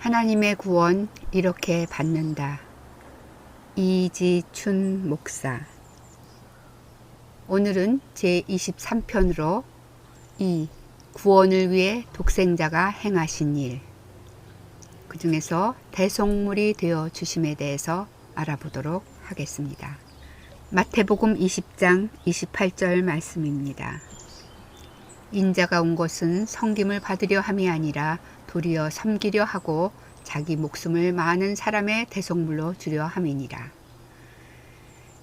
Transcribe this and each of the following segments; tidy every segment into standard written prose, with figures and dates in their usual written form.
하나님의 구원 이렇게 받는다. 이지춘 목사. 오늘은 제23편으로 이 구원을 위해 독생자가 행하신 일, 그 중에서 대속물이 되어 주심에 대해서 알아보도록 하겠습니다. 마태복음 20장 28절 말씀입니다. 인자가 온 것은 섬김을 받으려 함이 아니라 도리어 섬기려 하고 자기 목숨을 많은 사람의 대속물로 주려 함이니라.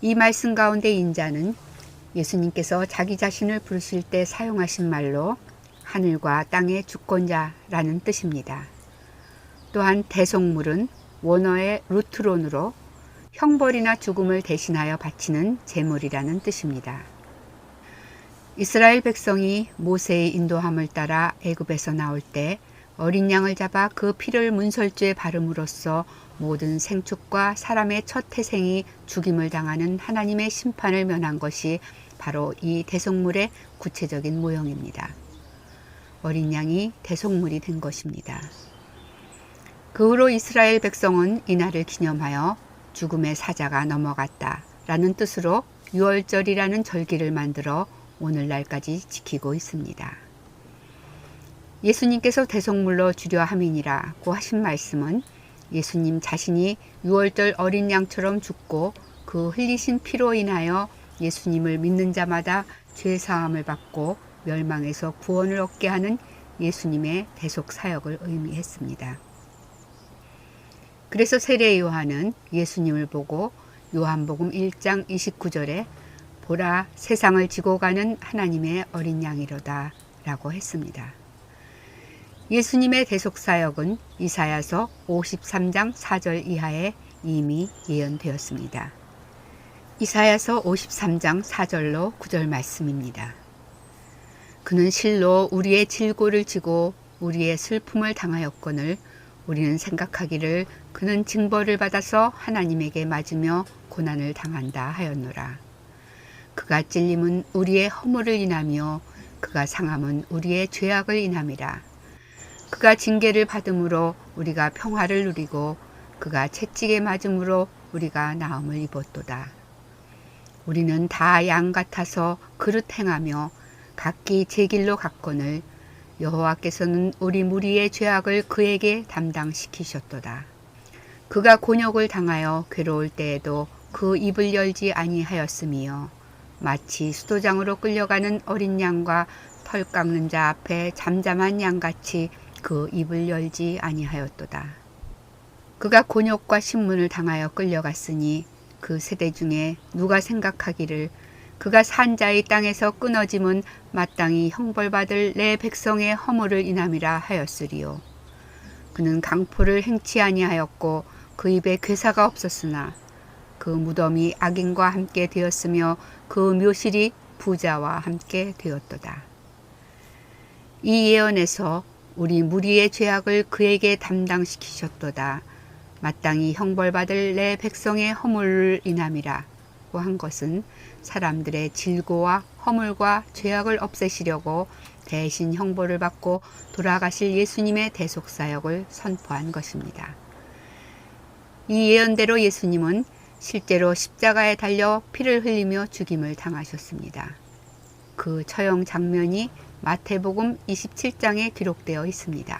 이 말씀 가운데 인자는 예수님께서 자기 자신을 부르실 때 사용하신 말로 하늘과 땅의 주권자라는 뜻입니다. 또한 대속물은 원어의 루트론으로 형벌이나 죽음을 대신하여 바치는 제물이라는 뜻입니다. 이스라엘 백성이 모세의 인도함을 따라 애굽에서 나올 때 어린 양을 잡아 그 피를 문설주에 바름으로써 모든 생축과 사람의 첫 태생이 죽임을 당하는 하나님의 심판을 면한 것이 바로 이 대속물의 구체적인 모형입니다. 어린 양이 대속물이 된 것입니다. 그 후로 이스라엘 백성은 이날을 기념하여 죽음의 사자가 넘어갔다라는 뜻으로 유월절이라는 절기를 만들어 오늘날까지 지키고 있습니다. 예수님께서 대속물로 주려 함이니라고 하신 말씀은 예수님 자신이 유월절 어린 양처럼 죽고 그 흘리신 피로 인하여 예수님을 믿는 자마다 죄사함을 받고 멸망에서 구원을 얻게 하는 예수님의 대속 사역을 의미했습니다. 그래서 세례 요한은 예수님을 보고 요한복음 1장 29절에 보라 세상을 지고 가는 하나님의 어린 양이로다 라고 했습니다. 예수님의 대속 사역은 이사야서 53장 4절 이하에 이미 예언되었습니다. 이사야서 53장 4절로 9절 말씀입니다. 그는 실로 우리의 질고를 지고 우리의 슬픔을 당하였거늘 우리는 생각하기를 그는 징벌을 받아서 하나님에게 맞으며 고난을 당한다 하였노라. 그가 찔림은 우리의 허물을 인하며 그가 상함은 우리의 죄악을 인함이라. 그가 징계를 받음으로 우리가 평화를 누리고 그가 채찍에 맞음으로 우리가 나음을 입었도다. 우리는 다 양 같아서 그릇 행하며 각기 제 길로 갔거늘 여호와께서는 우리 무리의 죄악을 그에게 담당시키셨도다. 그가 곤욕을 당하여 괴로울 때에도 그 입을 열지 아니하였으며 마치 수도장으로 끌려가는 어린 양과 털 깎는 자 앞에 잠잠한 양같이 그 입을 열지 아니하였도다. 그가 곤욕과 신문을 당하여 끌려갔으니 그 세대 중에 누가 생각하기를 그가 산 자의 땅에서 끊어짐은 마땅히 형벌받을 내 백성의 허물을 인함이라 하였으리요. 그는 강포를 행치 아니하였고 그 입에 괴사가 없었으나 그 무덤이 악인과 함께 되었으며 그 묘실이 부자와 함께 되었도다. 이 예언에서 우리 무리의 죄악을 그에게 담당시키셨도다. 마땅히 형벌받을 내 백성의 허물을 인함이라고 한 것은 사람들의 질고와 허물과 죄악을 없애시려고 대신 형벌을 받고 돌아가실 예수님의 대속사역을 선포한 것입니다. 이 예언대로 예수님은 실제로 십자가에 달려 피를 흘리며 죽임을 당하셨습니다. 그 처형 장면이 마태복음 27장에 기록되어 있습니다.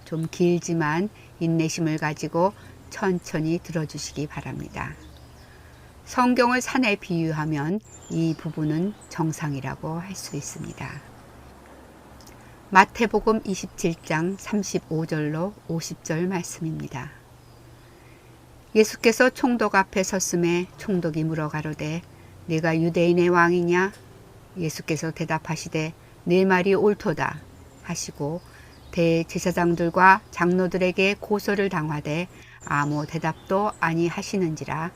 좀 길지만 인내심을 가지고 천천히 들어주시기 바랍니다. 성경을 산에 비유하면 이 부분은 정상이라고 할 수 있습니다. 마태복음 27장 35절로 50절 말씀입니다. 예수께서 총독 앞에 섰음에 총독이 물어 가로되 네가 유대인의 왕이냐? 예수께서 대답하시되 네 말이 옳도다 하시고 대제사장들과 장로들에게 고소를 당하되 아무 대답도 아니하시는지라.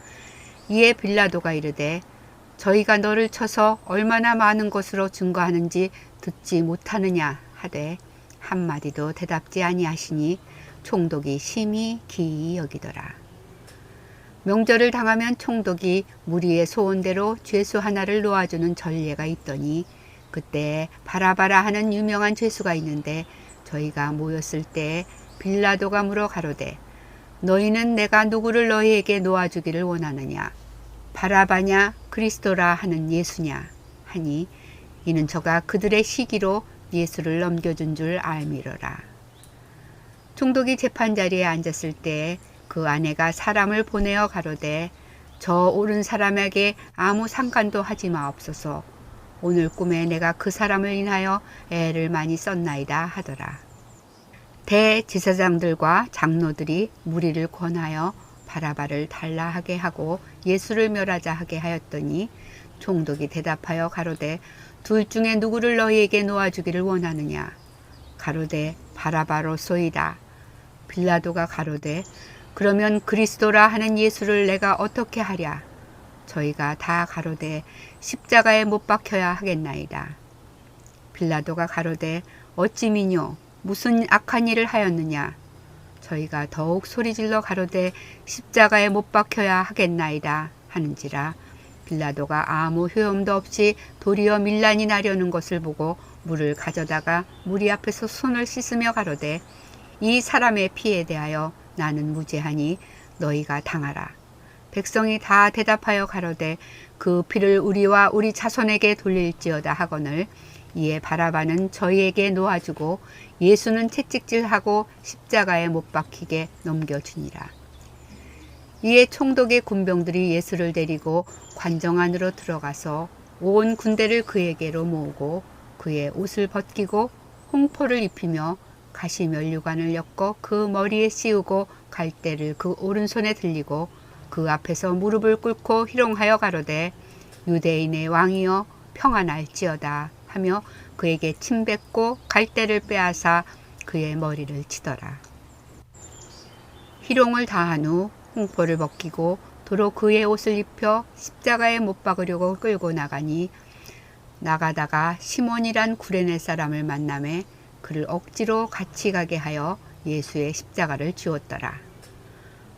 이에 빌라도가 이르되 저희가 너를 쳐서 얼마나 많은 것으로 증거하는지 듣지 못하느냐 하되 한마디도 대답지 아니하시니 총독이 심히 기이 여기더라. 명절을 당하면 총독이 무리의 소원대로 죄수 하나를 놓아주는 전례가 있더니 그때 바라바라 하는 유명한 죄수가 있는데 저희가 모였을 때 빌라도가 물어 가로되 너희는 내가 누구를 너희에게 놓아주기를 원하느냐 바라바냐 그리스도라 하는 예수냐 하니 이는 저가 그들의 시기로 예수를 넘겨준 줄 알미러라. 총독이 재판자리에 앉았을 때 그 아내가 사람을 보내어 가로되 저 옳은 사람에게 아무 상관도 하지 마옵소서. 오늘 꿈에 내가 그 사람을 인하여 애를 많이 썼나이다 하더라. 대제사장들과 장로들이 무리를 권하여 바라바를 달라하게 하고 예수를 멸하자 하게 하였더니 총독이 대답하여 가로되 둘 중에 누구를 너희에게 놓아주기를 원하느냐 가로되 바라바로소이다. 빌라도가 가로되 그러면 그리스도라 하는 예수를 내가 어떻게 하랴. 저희가 다 가로되 십자가에 못 박혀야 하겠나이다. 빌라도가 가로되 어찌 미뇨 무슨 악한 일을 하였느냐. 저희가 더욱 소리질러 가로되 십자가에 못 박혀야 하겠나이다 하는지라. 빌라도가 아무 효험도 없이 도리어 밀란이 나려는 것을 보고 물을 가져다가 무리 앞에서 손을 씻으며 가로되 이 사람의 피에 대하여 나는 무죄하니 너희가 당하라. 백성이 다 대답하여 가로되 그 피를 우리와 우리 자손에게 돌릴지어다 하거늘 이에 바라바는 저희에게 놓아주고 예수는 채찍질하고 십자가에 못 박히게 넘겨주니라. 이에 총독의 군병들이 예수를 데리고 관정 안으로 들어가서 온 군대를 그에게로 모으고 그의 옷을 벗기고 홍포를 입히며 가시면류관을 엮어 그 머리에 씌우고 갈대를 그 오른손에 들리고 그 앞에서 무릎을 꿇고 희롱하여 가로되 유대인의 왕이여 평안할지어다 하며 그에게 침뱉고 갈대를 빼앗아 그의 머리를 치더라. 희롱을 다한 후 홍포를 벗기고 도로 그의 옷을 입혀 십자가에 못 박으려고 끌고 나가니 나가다가 시몬이란 구레네 사람을 만나매 그를 억지로 같이 가게 하여 예수의 십자가를 쥐었더라.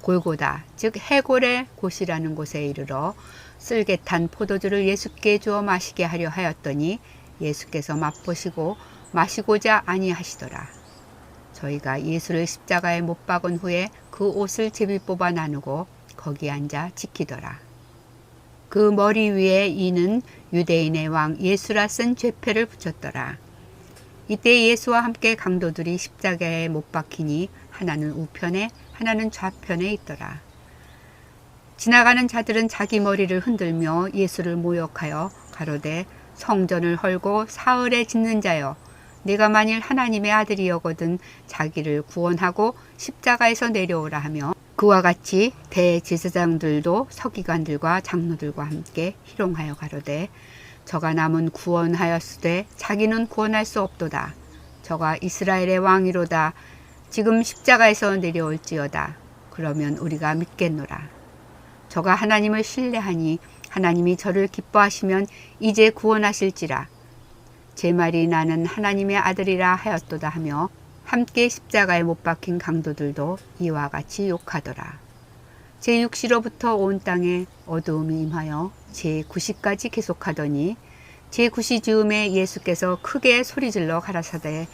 골고다 즉 해골의 곳이라는 곳에 이르러 쓸개탄 포도주를 예수께 주어 마시게 하려 하였더니 예수께서 맛보시고 마시고자 아니하시더라. 저희가 예수를 십자가에 못 박은 후에 그 옷을 제비 뽑아 나누고 거기 앉아 지키더라. 그 머리 위에 이는 유대인의 왕 예수라 쓴 죄패를 붙였더라. 이때 예수와 함께 강도들이 십자가에 못 박히니 하나는 우편에 하나는 좌편에 있더라. 지나가는 자들은 자기 머리를 흔들며 예수를 모욕하여 가로되 성전을 헐고 사흘에 짓는 자여 네가 만일 하나님의 아들이여거든 자기를 구원하고 십자가에서 내려오라 하며 그와 같이 대제사장들도 서기관들과 장로들과 함께 희롱하여 가로되 저가 남은 구원하였으되 자기는 구원할 수 없도다. 저가 이스라엘의 왕이로다. 지금 십자가에서 내려올지어다. 그러면 우리가 믿겠노라. 저가 하나님을 신뢰하니 하나님이 저를 기뻐하시면 이제 구원하실지라. 제 말이 나는 하나님의 아들이라 하였도다 하며 함께 십자가에 못 박힌 강도들도 이와 같이 욕하더라. 제6시로부터 온 땅에 어두움이 임하여 제9시까지 계속하더니 제9시 즈음에 예수께서 크게 소리질러 가라사대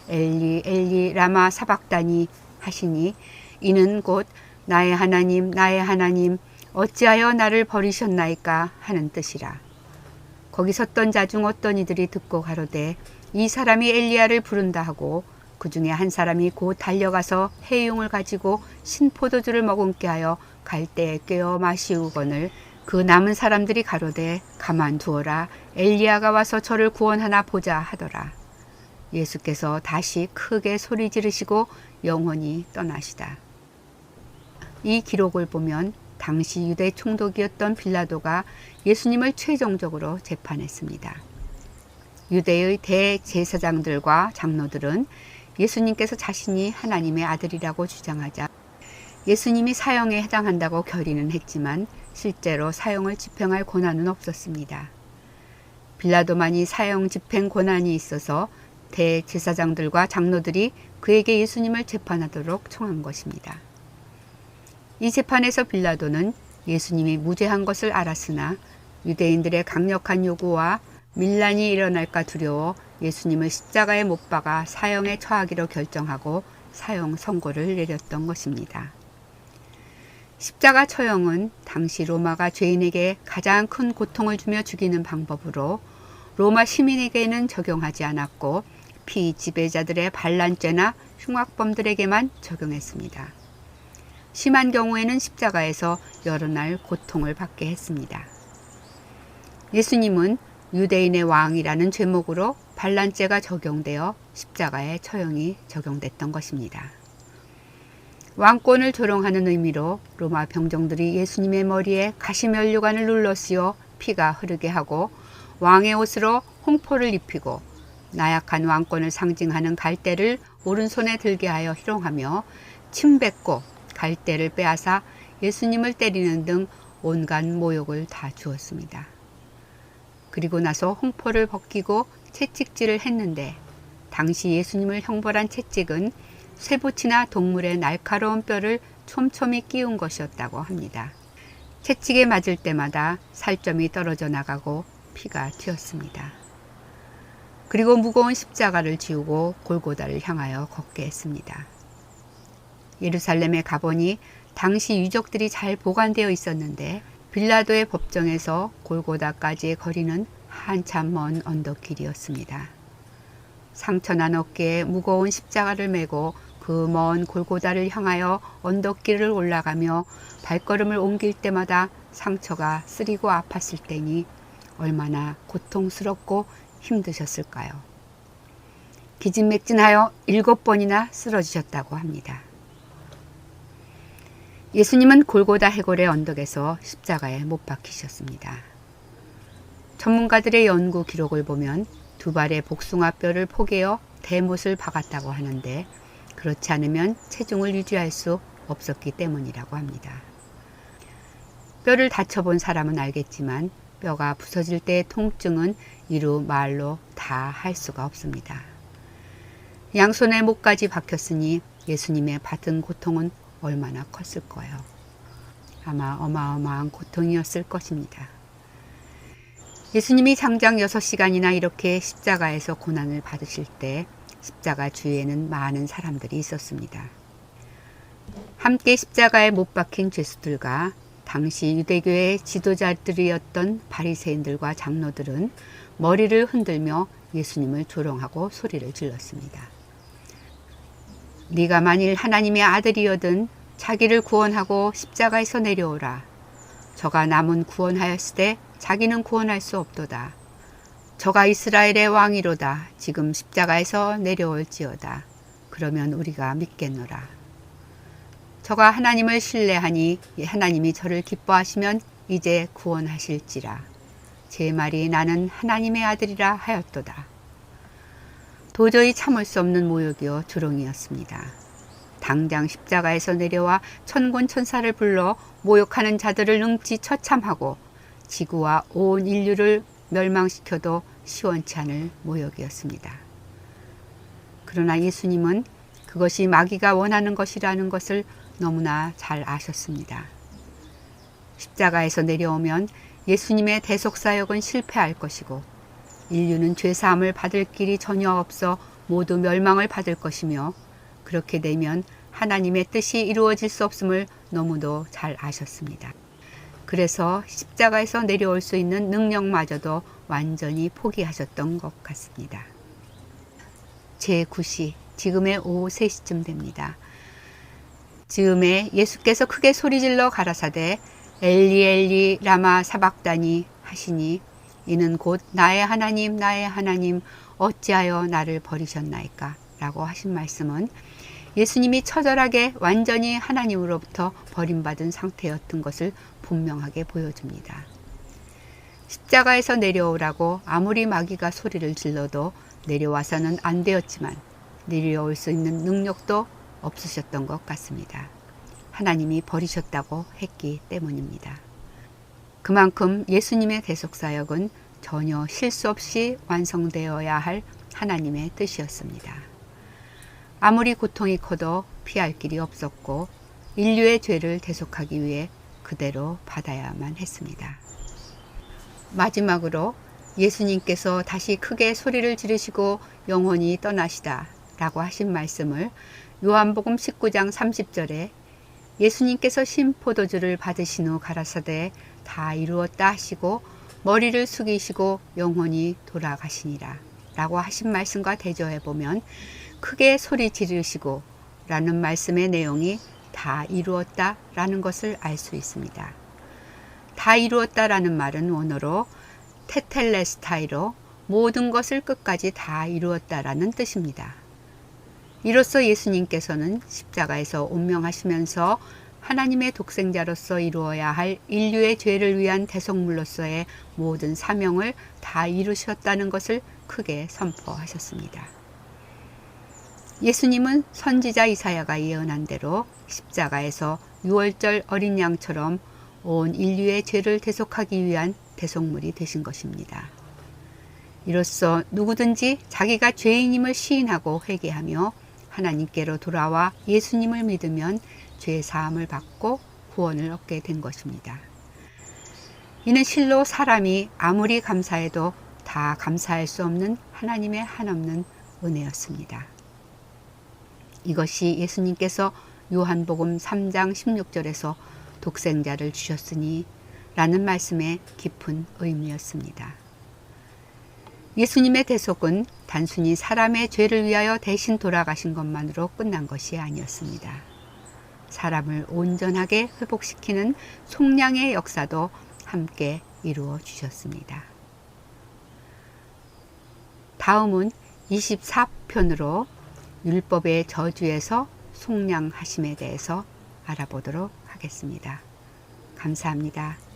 엘리 엘리 라마 사박다니 하시니 이는 곧 나의 하나님 어찌하여 나를 버리셨나이까 하는 뜻이라. 거기 섰던 자 중 어떤 이들이 듣고 가로되 이 사람이 엘리야를 부른다 하고 그 중에 한 사람이 곧 달려가서 해용을 가지고 신포도주를 머금게 하여 갈대에 꿰어 마시우거늘 그 남은 사람들이 가로되 가만두어라 엘리야가 와서 저를 구원하나 보자 하더라. 예수께서 다시 크게 소리 지르시고 영원히 떠나시다. 이 기록을 보면 당시 유대 총독이었던 빌라도가 예수님을 최종적으로 재판했습니다. 유대의 대제사장들과 장로들은 예수님께서 자신이 하나님의 아들이라고 주장하자 예수님이 사형에 해당한다고 결의는 했지만 실제로 사형을 집행할 권한은 없었습니다. 빌라도만이 사형 집행 권한이 있어서 대제사장들과 장로들이 그에게 예수님을 재판하도록 청한 것입니다. 이 재판에서 빌라도는 예수님이 무죄한 것을 알았으나 유대인들의 강력한 요구와 밀란이 일어날까 두려워 예수님을 십자가에 못 박아 사형에 처하기로 결정하고 사형 선고를 내렸던 것입니다. 십자가 처형은 당시 로마가 죄인에게 가장 큰 고통을 주며 죽이는 방법으로 로마 시민에게는 적용하지 않았고 피지배자들의 반란죄나 흉악범들에게만 적용했습니다. 심한 경우에는 십자가에서 여러 날 고통을 받게 했습니다. 예수님은 유대인의 왕이라는 죄목으로 반란죄가 적용되어 십자가의 처형이 적용됐던 것입니다. 왕권을 조롱하는 의미로 로마 병정들이 예수님의 머리에 가시면류관을 눌러 씌워 피가 흐르게 하고 왕의 옷으로 홍포를 입히고 나약한 왕권을 상징하는 갈대를 오른손에 들게 하여 희롱하며 침뱉고 갈대를 빼앗아 예수님을 때리는 등 온갖 모욕을 다 주었습니다. 그리고 나서 홍포를 벗기고 채찍질을 했는데 당시 예수님을 형벌한 채찍은 쇠붙이나 동물의 날카로운 뼈를 촘촘히 끼운 것이었다고 합니다. 채찍에 맞을 때마다 살점이 떨어져 나가고 피가 튀었습니다. 그리고 무거운 십자가를 지우고 골고다를 향하여 걷게 했습니다. 예루살렘에 가보니 당시 유적들이 잘 보관되어 있었는데 빌라도의 법정에서 골고다까지의 거리는 한참 먼 언덕길이었습니다. 상처난 어깨에 무거운 십자가를 메고 그 먼 골고다를 향하여 언덕길을 올라가며 발걸음을 옮길 때마다 상처가 쓰리고 아팠을 때니 얼마나 고통스럽고 힘드셨을까요? 기진맥진하여 7번이나 쓰러지셨다고 합니다. 예수님은 골고다 해골의 언덕에서 십자가에 못 박히셨습니다. 전문가들의 연구 기록을 보면 두 발의 복숭아뼈를 포개어 대못을 박았다고 하는데 그렇지 않으면 체중을 유지할 수 없었기 때문이라고 합니다. 뼈를 다쳐본 사람은 알겠지만 뼈가 부서질 때의 통증은 이루 말로 다 할 수가 없습니다. 양손에 목까지 박혔으니 예수님의 받은 고통은 얼마나 컸을 거예요. 아마 어마어마한 고통이었을 것입니다. 예수님이 장장 6시간이나 이렇게 십자가에서 고난을 받으실 때 십자가 주위에는 많은 사람들이 있었습니다. 함께 십자가에 못 박힌 죄수들과 당시 유대교의 지도자들이었던 바리새인들과 장로들은 머리를 흔들며 예수님을 조롱하고 소리를 질렀습니다. 네가 만일 하나님의 아들이여든 자기를 구원하고 십자가에서 내려오라. 저가 남은 구원하였으되 자기는 구원할 수 없도다. 저가 이스라엘의 왕이로다. 지금 십자가에서 내려올지어다. 그러면 우리가 믿겠노라. 저가 하나님을 신뢰하니 하나님이 저를 기뻐하시면 이제 구원하실지라. 제 말이 나는 하나님의 아들이라 하였도다. 도저히 참을 수 없는 모욕이요 조롱이었습니다. 당장 십자가에서 내려와 천군천사를 불러 모욕하는 자들을 능치 처참하고 지구와 온 인류를 멸망시켜도 시원치 않을 모욕이었습니다. 그러나 예수님은 그것이 마귀가 원하는 것이라는 것을 너무나 잘 아셨습니다. 십자가에서 내려오면 예수님의 대속사역은 실패할 것이고 인류는 죄사함을 받을 길이 전혀 없어 모두 멸망을 받을 것이며 그렇게 되면 하나님의 뜻이 이루어질 수 없음을 너무도 잘 아셨습니다. 그래서 십자가에서 내려올 수 있는 능력마저도 완전히 포기하셨던 것 같습니다. 제9시 지금의 오후 3시쯤 됩니다. 즈음에 예수께서 크게 소리질러 가라사대 엘리 엘리 라마 사박다니 하시니 이는 곧 나의 하나님 어찌하여 나를 버리셨나이까 라고 하신 말씀은 예수님이 처절하게 완전히 하나님으로부터 버림받은 상태였던 것을 분명하게 보여줍니다. 십자가에서 내려오라고 아무리 마귀가 소리를 질러도 내려와서는 안 되었지만 내려올 수 있는 능력도 없으셨던 것 같습니다. 하나님이 버리셨다고 했기 때문입니다. 그만큼 예수님의 대속사역은 전혀 실수 없이 완성되어야 할 하나님의 뜻이었습니다. 아무리 고통이 커도 피할 길이 없었고 인류의 죄를 대속하기 위해 그대로 받아야만 했습니다. 마지막으로 예수님께서 다시 크게 소리를 지르시고 영원히 떠나시다 라고 하신 말씀을 요한복음 19장 30절에 예수님께서 신 포도주를 받으신 후 가라사대 다 이루었다 하시고 머리를 숙이시고 영혼이 돌아가시니라 라고 하신 말씀과 대조해 보면 크게 소리 지르시고 라는 말씀의 내용이 다 이루었다 라는 것을 알 수 있습니다. 다 이루었다 라는 말은 원어로 테텔레스타이로 모든 것을 끝까지 다 이루었다 라는 뜻입니다. 이로써 예수님께서는 십자가에서 운명하시면서 하나님의 독생자로서 이루어야 할 인류의 죄를 위한 대속물로서의 모든 사명을 다 이루셨다는 것을 크게 선포하셨습니다. 예수님은 선지자 이사야가 예언한 대로 십자가에서 유월절 어린 양처럼 온 인류의 죄를 대속하기 위한 대속물이 되신 것입니다. 이로써 누구든지 자기가 죄인임을 시인하고 회개하며 하나님께로 돌아와 예수님을 믿으면 죄 사함을 받고 구원을 얻게 된 것입니다. 이는 실로 사람이 아무리 감사해도 다 감사할 수 없는 하나님의 한없는 은혜였습니다. 이것이 예수님께서 요한복음 3장 16절에서 독생자를 주셨으니 라는 말씀의 깊은 의미였습니다. 예수님의 대속은 단순히 사람의 죄를 위하여 대신 돌아가신 것만으로 끝난 것이 아니었습니다. 사람을 온전하게 회복시키는 속량의 역사도 함께 이루어 주셨습니다. 다음은 24편으로 율법의 저주에서 속량하심에 대해서 알아보도록 하겠습니다. 감사합니다.